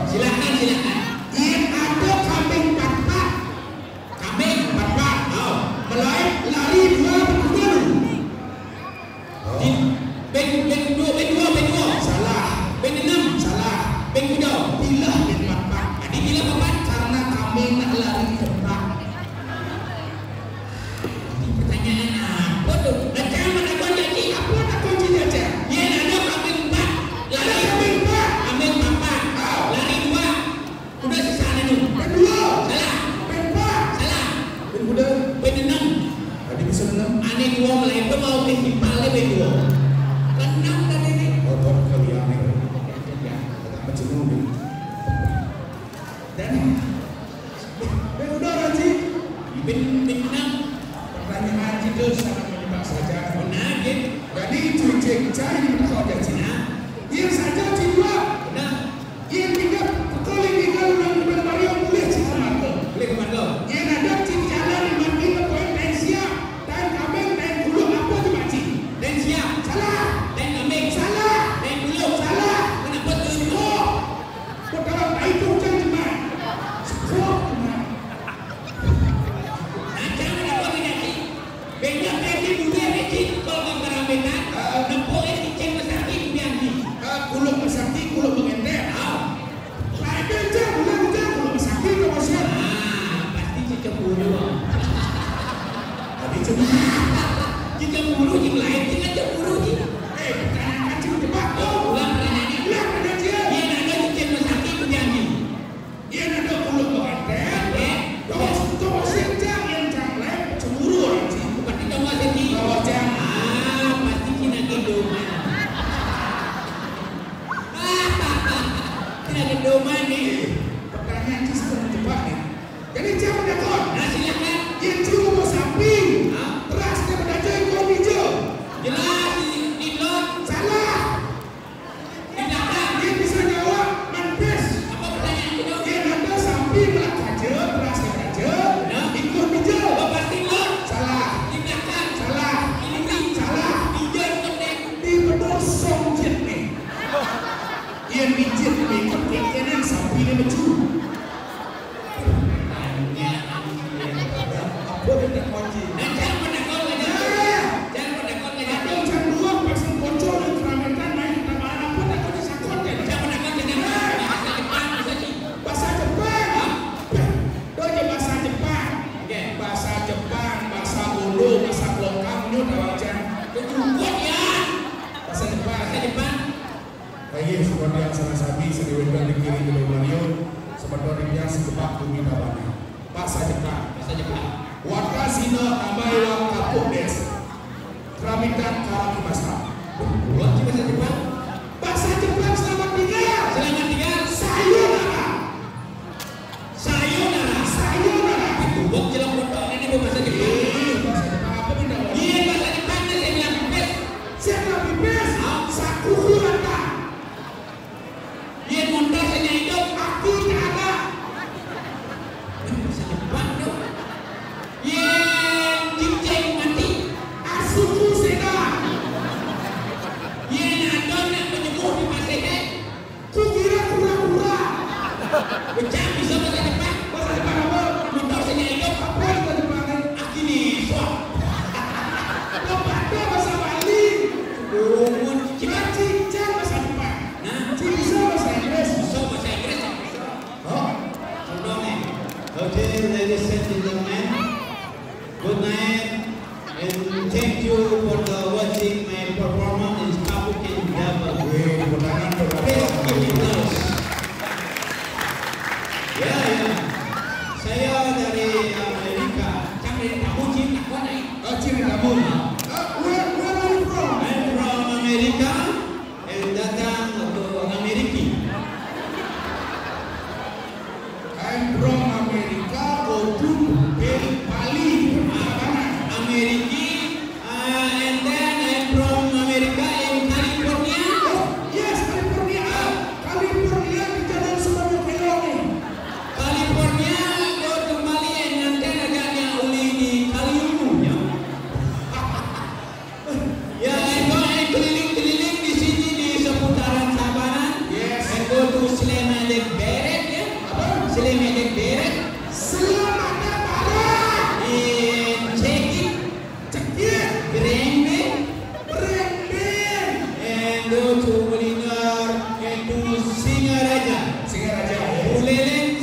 Silakan. Yang ada kambing bilang apa? Karena kami nak lari tembak. Pertanyaan apa tuh? Macam mana kau jadi? Apa nak kunci aja? Ya ada kami 4. Lari Kami empat. ambil 4. Lari 2. Udah sisa anu. Kedua. Salah. Empat. Salah. Udah. Penenang. Tadi bisa enam. Aneh 2 lain tu mau principalnya berdua. Kenang tadi ni. Oh, kali aneh. Macam ni. Dan udah Raji. Penenang. Pertanyaan itu sangat menjebak saja. Benar ke? Jadi cuci cari di kau jadi. Dia saja jiwa. Benar. Dia tinggal kali tinggal dengan Mario boleh cerita mata. Boleh ke mana? Dia ada ciri jalan di mati poin tensia dan kambing dan bulu apa tu macam? Dan siap. Salah. Dan kambing. Salah. Dan bulu. Salah. Kenapa tu? Oh. Perkara baik tu macam cuma. Sekolah cuma. Macam mana kau jadi? Benda tadi dunia ni kalau kau kerametan, nampak ni ceng besar ni biar ni. Kuluk bersakti, kuluk mengendek. Ada je, kuluk bersakti kau masih. Pasti cemburu. Tadi cuma. Cemburu yang lain jangan cemburu je. Pertanyaan kacau cepat. Ulang pertanyaan ni. Ulang pada dia. Dia nak ada ceng besar ni biar ni. Dia ada kuluk mengendek. Kau masih jam yang jam lain cemburu orang sih. Pasti kau masih di. Kau jam. Pasti kena gendoman. Kena gendoman ni. Pertanyaan itu sudah menjebak ni. Jadi jam berdekat. Nah silakan. Dia cuma mau samping. Teras dia berdaja ikut hijau. Jelas di lot. Salah. Di belakang. Dia bisa jawab mantis. Apa pertanyaan itu? Dia ada samping belakang je, teras dia berdaja. Ikut hijau. Pasti lot. Salah. Di belakang. Salah. Ini Salah. hijau connect. Di benar songjet ni. Dia mijit ni kepikiran samping dia mecu. Apa dia tak kunci? Jangan pernah kau lagi. Jangan pernah kau lagi. Ada jam 2 pasang bocor dan keramaian main tambahan apa tak kau disakut kan? Jangan pernah kau lagi. Bahasa Jepang, bahasa Cina. Bahasa Jepang. Doa bahasa Jepang. Bahasa Jepang, bahasa Ulu, bahasa Lokang ni dah wajar. Kuat ya. Bahasa Jepang. Bahasa Jepang. Baik, seperti yang saya sabi sediakan dikirim oleh Mario seperti yang sejebak bumi tabana. Bahasa Jepang. Bahasa Jepang. Watashi no namae wa Kapo desu. Keramitan Karakimasa. Buat bahasa Jepang. Bahasa Jepang selamat tinggal. Selamat tinggal. Sayonara. Sayonara. Sayonara. Itu buat jelang bodoh ini bahasa Jepang. Bahasa Jepang apa benda? Iya bahasa Jepang ni saya bilang best. Siapa bibis? Sakurata. Dia montas hanya hidup. Aku tak ada. Bahasa Jepang tu. Yang cincin mati. Asuku seda. Yang ada nak menyembuh di pasir. Kukira kura-kura. Macam bisa bahasa Jepang. Bahasa Jepang apa? Montas hanya hidup. Apa bahasa Jepang ni? Akini swap. Lepas tu bahasa Bali. Rumun Kita cincin bahasa Jepang. Nah, Cincin bahasa Inggris. so bahasa Inggris. Oh. Contoh ni. Okay, ladies and gentlemen, good night and thank you for the watching my performance in Kabukin Double. Weh, kemenangan Please berapa? give me applause. Ya, ya. Saya dari Amerika. Macam dari kamu cip nak kau naik. Ciri kamu. Where are you from? I'm from Amerika and datang ke Amerika. I'm from America. Ujung dari Bali. Amerika, and then I'm from America in California. Oh, yes, California. California di jalan Sumatera Kelong ni. California, go to Bali and nanti agaknya uli di Kaliumu ya. Ya, I keliling-keliling di sini di seputaran Sabana. Yes. I go to Slemadeg Beret ya. Slemadeg Beret. Selamat datang. In Cekik, Cekik. Greenville, Brandon. and go to Melingkar and to Singaraja. Singaraja. Buleleng,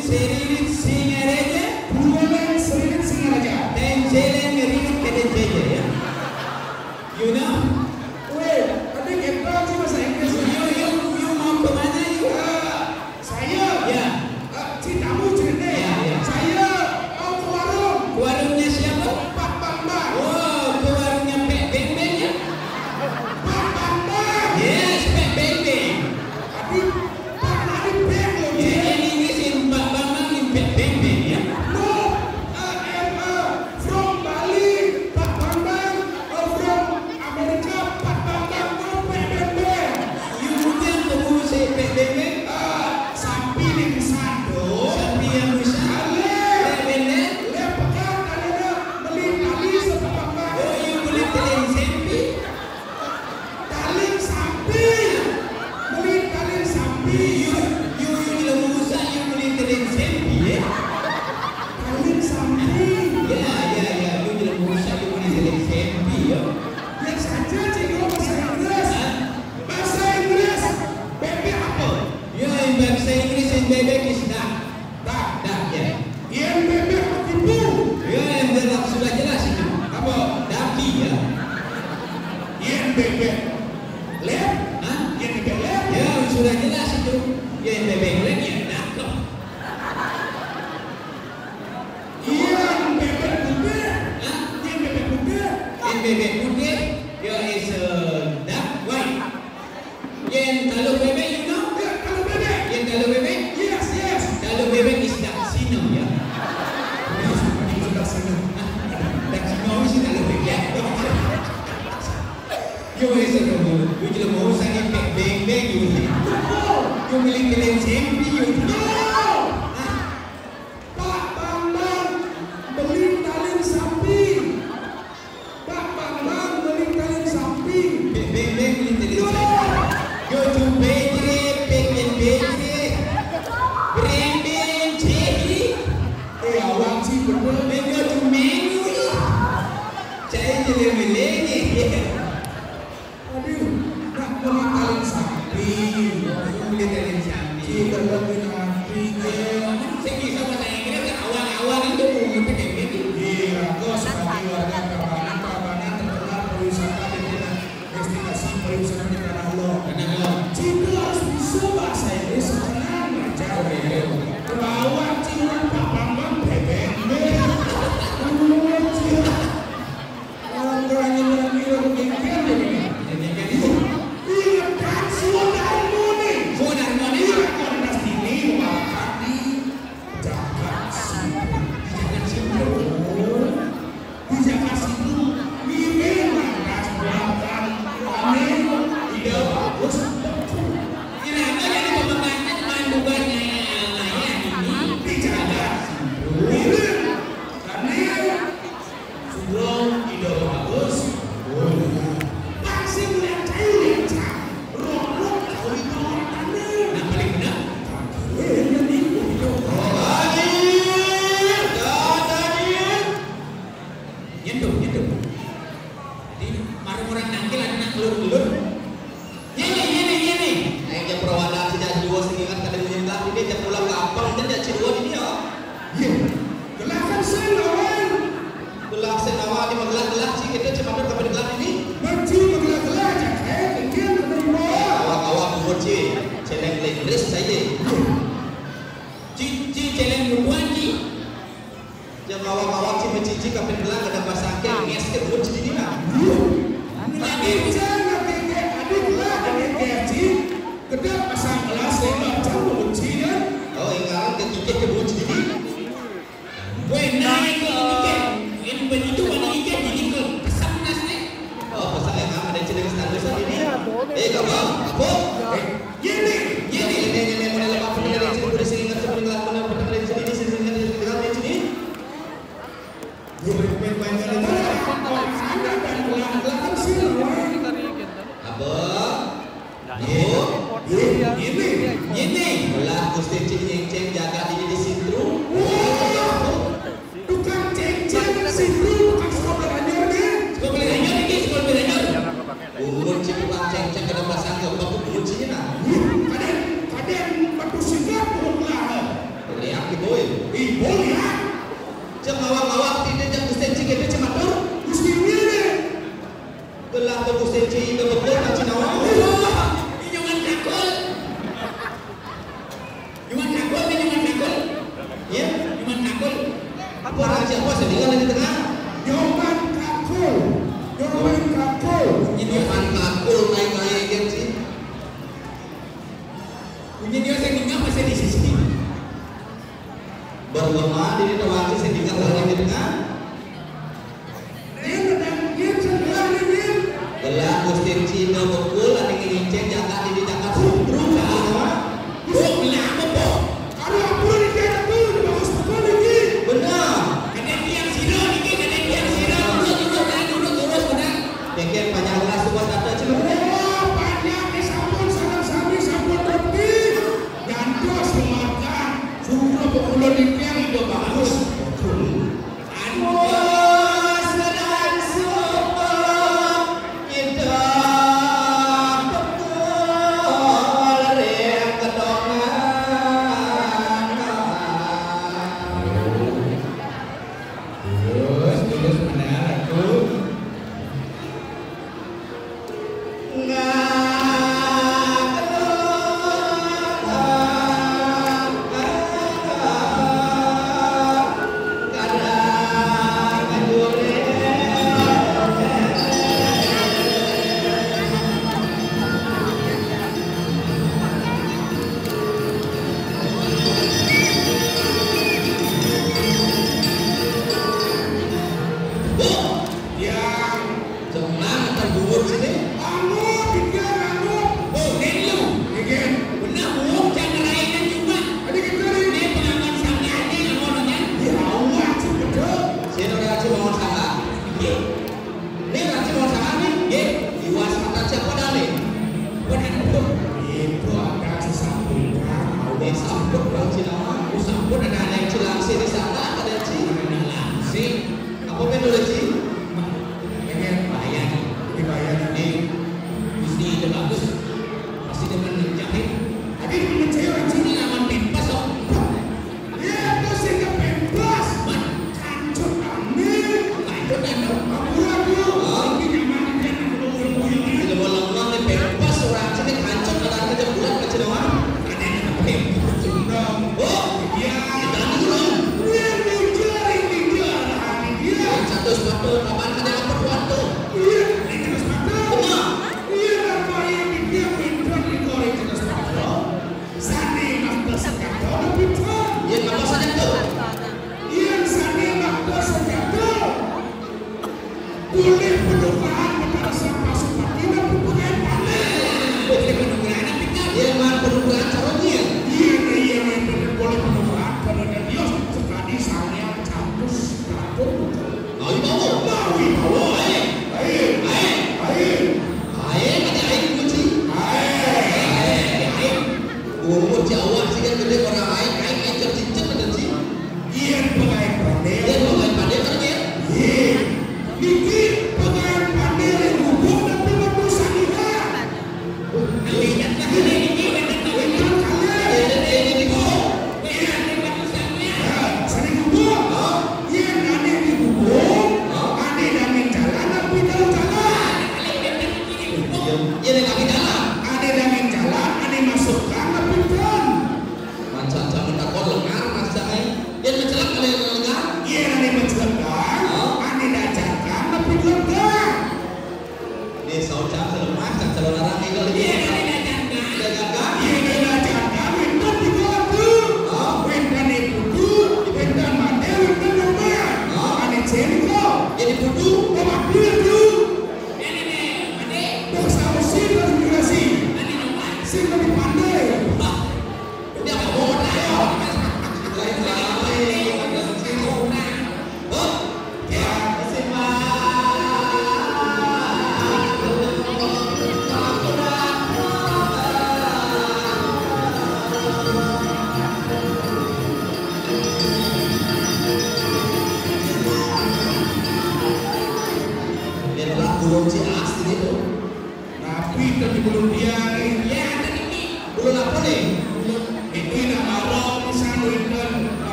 beng-beng ya. No, I am from Bali, Pak Bambang, from Amerika, Pak Bambang, no beng-beng. You kemudian kamu saya beng-beng. Sapi ning sando. Sapi yang besar. Beng-beng. Le pekan ada beli tali sama Bambang. Oh, you boleh teling sempi. Tali sapi. Beli tali sapi. You kalau mau usah you boleh teling sempi ya. Tali sapi. Ya, you kalau mau usah you boleh teling sempi ya. Biar saja cikgu bahasa Inggris. Bahasa Inggris. Bebek apa? Ya, in bahasa Inggris yang bebek is dah. Dah ya. Yang bebek ibu. Ya, yang dah sudah jelas itu. Apa? Daki ya. Yang bebek lep. Hah? Yang bebek lep. Ya, sudah jelas itu. Ya, yang bebek lek ya dakep. Yang bebek putih. Hah? Yang bebek putih. Yang bebek putih, ya is duck white. Yang kalau bebek you know? Ya, kalau bebek. Yang kalau bebek? Yes, yes. Kalau bebek is duck sino ya. Di sebelah sana. Duck sino is kalau bebek. Yo is kamu, you kalau mau sangat beng-beng you. You boleh teling sempi you. Pak Bambang beli tali sapi. Pak Bambang beli tali sapi. Beng-beng boleh teling sempi. Go to bakery, bacon bakery. Beng-beng ceki. Awak sih bener. Then go to menu. Saya jadi melenge. Aduh, nak beli tali sapi. Boleh teling sempi. Kita beli sapi. Saya kisah bahasa Inggris kan awal-awal itu mau beng-beng. Iya, kau sebagai warga Tabanan terkenal pariwisata dengan destinasi pariwisata di tanah lo. Cikgu harus bisa bahasa Inggris senang aja. Bawa cikgu Pak Bambang bebek. Orang orang begini begini. Iya kan, semua harmoni. Sudah harmoni. Iya, kondas ini wakadi jagat sipil. Jangan simpel. Di jagat sipil, ini mandas belakang. Ini ide bagus. Kira-kira jadi pembangunan cuma bukannya layak ini. Di jagat sipil. Ini sebelum ide bagus. Pasti melihat cair ya, Cak. Roh-roh kau itu orang tanah. Nah paling benar. Nyentuh. Jadi orang nangkil ada nak telur. Nyene. Ayah perawatan sejak dua sengingat kadang menyentak ini dia pulang kampung dan dia ciruan ini ya. Gelahkan senawan. Gelak senawa di magelang-gelang sih kita cuma ada kapan gelak ini. Berci menggelah-gelah aja. Kayak kegian menerima. Awak-awak menguji celeng Inggris saja. Cici celeng duluan Ci. Jangan awak-awak sih mencici kapan gelak ada bahasa angin ngesket belum cici ini nak. Adik jangan keke adik lah adik gaji. Kedap pasang gelas lewat jauh berci ya. Oh ingat kekikit kedua cici ini. Gue naik ke ikan. Ini begitu mana ikan jadi ke kesam nas nih. Oh pasang yang ada celeng standar ini. Kamu apa? Gini. Ini model apa pun dari sini udah sering ingat sebelum gelak mana pernah dari sini sering dengar dari sini. Anda dan gelah-gelah senawan. Apa? Ini. Belah Gusti Cing jaga diri di situ. Tukang ceng-ceng situ. Tukang sekolah belajar nih. Sekolah belajar. Urut cing tukang ceng kena pasang ke bapak urut cing nak. Kadang batu sigap berulah. Lihat ki boy. Ibu lihat. Cem awak-awak tidak jam Gusti Cing itu cem atur. Gusti ini. Belah Gusti Cing itu betul macam awak. Jangan takut. Ya. Jangan takut. Apa orang siapa sedingan di tengah? Yoman kakul. Ini man kakul naik game sih. Punya dia saya ingat masih di sini. Baru Goma di tawasi sendika lagi di tengah. Belah Gusti Cina bekul ada ngicen jaga di jaga sumbru sama. Buk bilang apa buk? Ada apa ni dia tu? Bagus betul ni. Benar. Ada tiang siro ni, ada tiang siro. Duduk terus benar. Kekek panjang kelas buat data cuma. Oh, banyak ni sabun sangat sabi sabun roti. Ganto semakan. Suruh betul ni tiang itu bagus. Betul.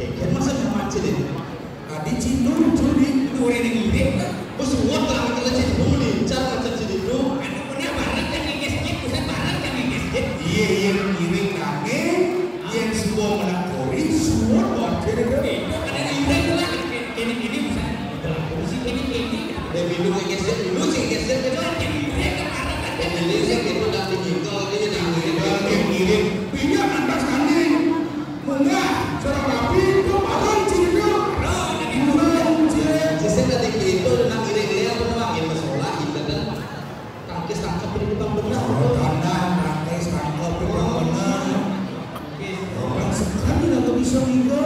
Keken masa macam ni. Tadi cindur curi. Itu orang yang irit kan? Oh semua terang kita cindur ni. Cara macam cindur. Ada punya barang yang ngegesket, pusat barang yang ngegesket. Iya yang iring kaki, yang semua melakori, semua buat kira Itu ada yang irit tu lah. Ini bisa berlaku sih ini. Dan minum ngegesek dulu sih ngegesek Itu kan yang irit ke barang kan? Jadi saya kita dah tinggal dia dah yang iring. Pinjam antas kami, munggah, seorang rapi, itu barang cindur. Saya dah itu nak iring-iring apa nak yang masalah kita kan tangkis tangkap ini bukan benar. Tanah, tangkis, tangkap, itu benar. Orang sekali nak bisa minggu,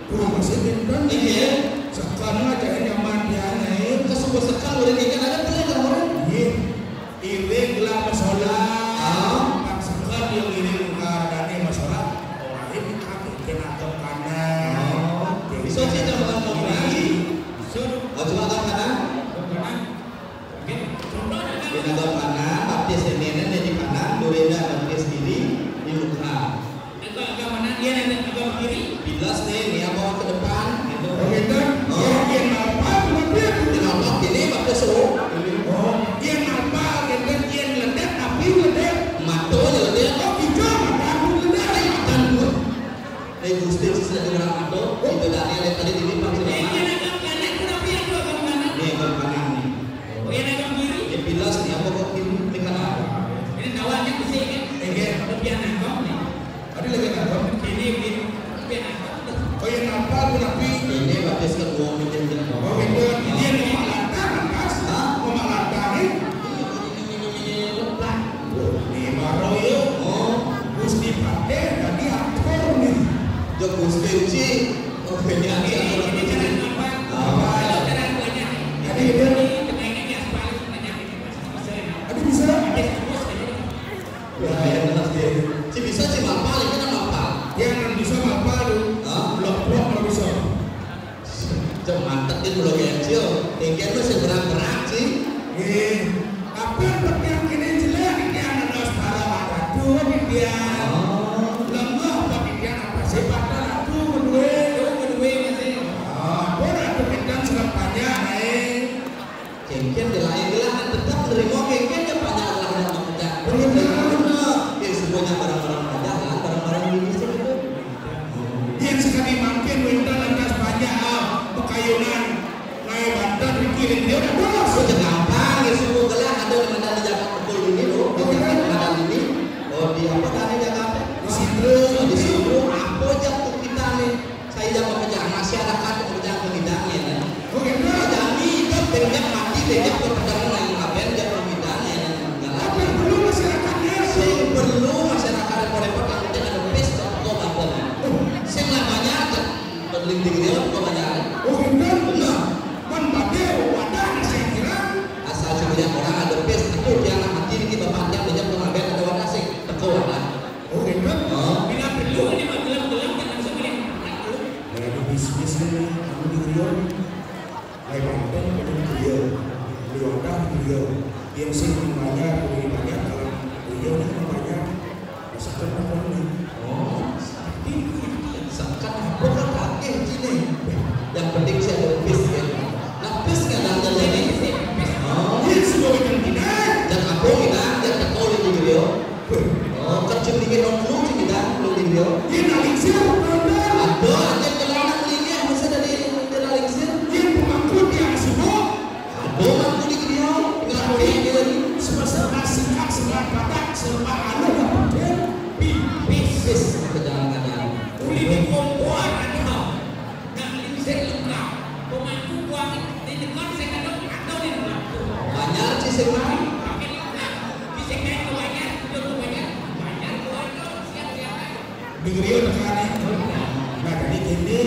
kurang masih bintang. Iya. Sekarang aja nyaman dia naik. Kesubuh sekali udah ikan ada pilih kan orang. Iya, iring lah masalah. Pak sekali yang iring keadaan masalah. Orang ini kaki kena ke kanan. Bisa sih jangan ngomong lagi. Oh cuma ke kanan. Kita ke kanan, baptis yang nenek di kanan, Dorenda baptis kiri di luka. Agak mana dia agak kiri? Bilas nih, ini bawa ke depan. Itu. Kita, yang apa? Kenapa ini baptis suruh? Yang apa? Yang ledak, tapi ledak. Mato je dia. Oh, kita makan ledak. Makan dulu. Gusti sudah dengar mato. Itu dari ada tadi di depan sudah. Yang agak kanan, kenapa yang dua agak kanan? Ini agak kanan nih. Oh yang agak kiri? Ya bilas nih apa kok kiri di kanan? Ini tawarnya ke sini kan? Lebih anak nih. Ada lagi kan? Ini lebih anak. Oh, yang apa? Tapi Ini baptis kedua menjadi oh, itu dia mau lantar, mas? Mau lantar ni? Ni baru yo. Oh, Gusti Pate tadi aktor ni. Jok Gusti Uci. Oh penyanyi atau Ini cara apa? Kalau cara banyak. Jadi dia Tengahnya aspal banyak. ada bisa? Ya yang jelas dia. Si bisa si mapal ini kan mapal. Yang bisa apa tu? Blok-blok kalau bisa. Cuma mantap dia belum kecil. Tinggal tu seberang-berang sih. Apa yang kini jelek ini ada setara ada tu dia. Lemah tapi dia apa sih pada tu berdua masih. Boleh tu kita sudah banyak Kengken dia lain lah kan tetap menerima kengken dia banyak lah yang mengejar. Yang semuanya barang-barang banyak lah barang-barang ini sih itu. yang sekali makin minta lantas banyak pekayunan naik bantan dikirim dia udah bos. So gampang ya semua gelah ada yang ada di Jakarta betul ini loh. Di Jakarta ini. Oh di apa tadi Jakarta? Di situ. Di situ apa aja untuk kita nih. Saya jangan pekerjaan masyarakat pekerjaan pembidangnya kan. Oke, Jadi itu banyak mati banyak pekerjaan lain kabar jangan pembidangnya yang apa yang perlu masyarakatnya? saya perlu masyarakat repot-repot yang penting ada pesta atau apa. Saya namanya berling tinggi dia kok banyak. Oke, benar. Man bade wadah saya kira. Asal semuanya orang ada pesta itu dia anak mati ini bapak yang banyak pengambil ada wadah sih teko lah. Oke, Bila perlu ini gelam-gelam jangan sampai ada bisnis ni, kamu di Rio, naik bantan kamu di Rio, Rio ada di Rio, yang sih banyak, lebih banyak kalau Rio ni banyak, masakan apa ni? Seakan apa kan kakek sini. Yang penting saya ada pes kan. Nah pes kan ada jadi. Ini semua yang tidak. Dan apa kita yang teko di video. Oh kan cuma dikit orang flu sih kita belum di video. Ini nalingsir, benar. Ada yang kelana belinya masa dari nalingsir. Ini pemangku dia semua. Ada mampu di video. Kenapa dia lagi? Semasa singkat, singkat padat, serba anu dapat dia. Pes kadang-kadang. Uli di kompuan ada. Nak lingsir luka. Pemangku buang di dekat saya kadang atau di dekat. Banyak sih semua. Pakai luka. Bisa kain banyak, betul banyak. Banyak keluarga siapa-siapa. Di Rio tekanan. Nah jadi kini,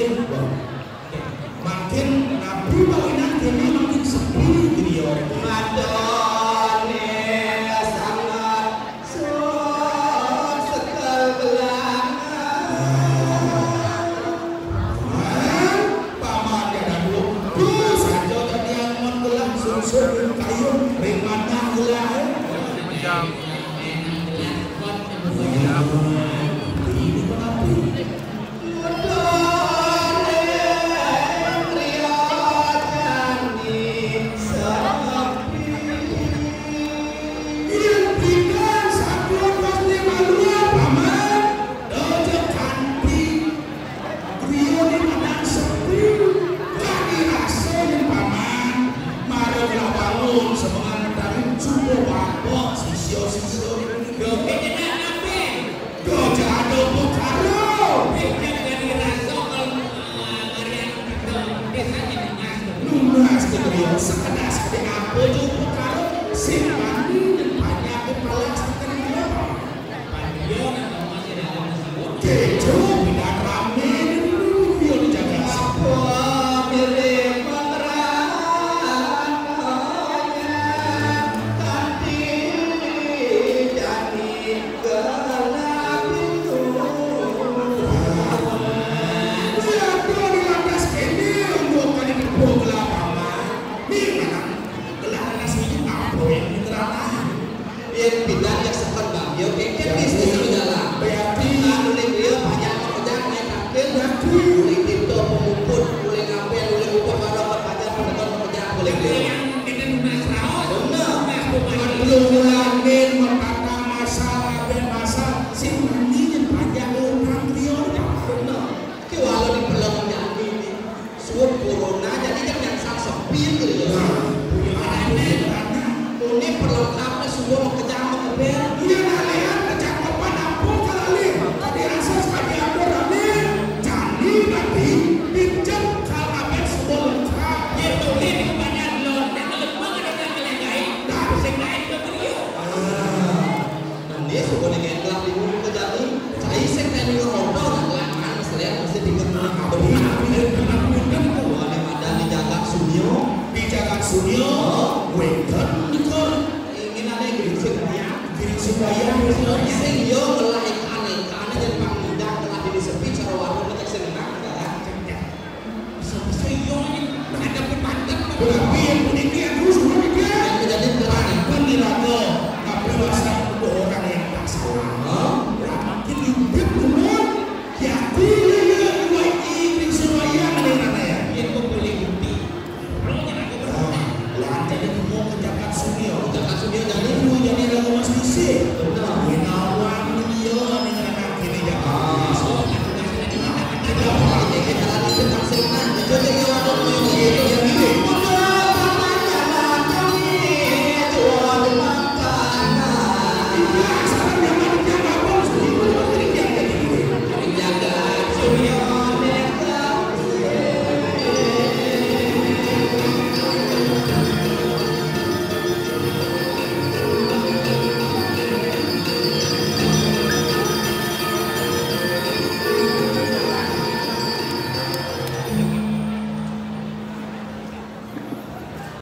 makin nabi bawa kini makin sepi di Rio. Madone sangat sok sekal belangan. Paman dia dah dulu. Tuh saja tadi yang menggelam susun kayu rimana gelam. Madone sekedas di apa juga